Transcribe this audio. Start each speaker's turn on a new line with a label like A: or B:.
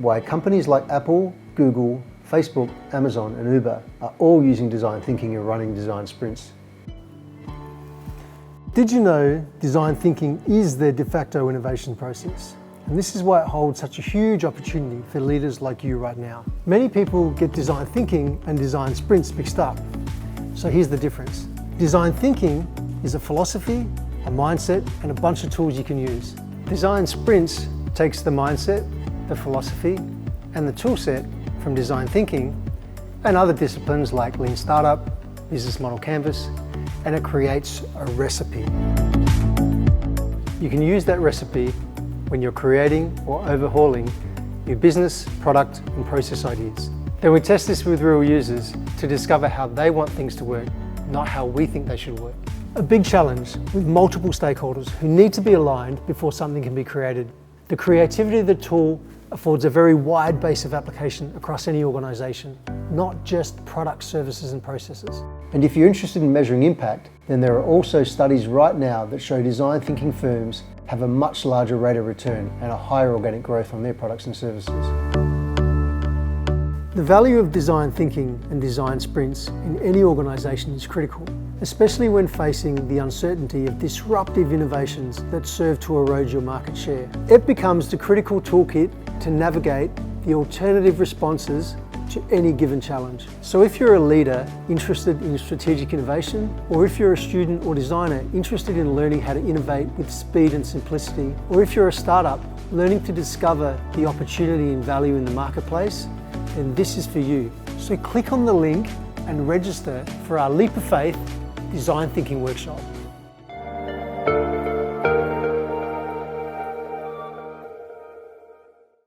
A: why companies like Apple, Google, Facebook, Amazon and Uber are all using design thinking and running design sprints. Did you know design thinking is their de facto innovation process? And this is why it holds such a huge opportunity for leaders like you right now. Many people get design thinking and design sprints mixed up. So here's the difference. Design thinking is a philosophy, a mindset, and a bunch of tools you can use. Design sprints takes the mindset, the philosophy, and the tool set from design thinking and other disciplines like Lean Startup, Business Model Canvas, and it creates a recipe. You can use that recipe when you're creating or overhauling your business, product, and process ideas. Then we test this with real users to discover how they want things to work, not how we think they should work. A big challenge with multiple stakeholders who need to be aligned before something can be created. The creativity of the tool affords a very wide base of application across any organisation, not just products, services and processes. And if you're interested in measuring impact, then there are also studies right now that show design thinking firms have a much larger rate of return and a higher organic growth on their products and services. The value of design thinking and design sprints in any organisation is critical, especially when facing the uncertainty of disruptive innovations that serve to erode your market share. It becomes the critical toolkit to navigate the alternative responses to any given challenge. So if you're a leader interested in strategic innovation, or if you're a student or designer interested in learning how to innovate with speed and simplicity, or if you're a startup learning to discover the opportunity and value in the marketplace, then this is for you. So click on the link and register for our Leap of Faith Design Thinking Workshop.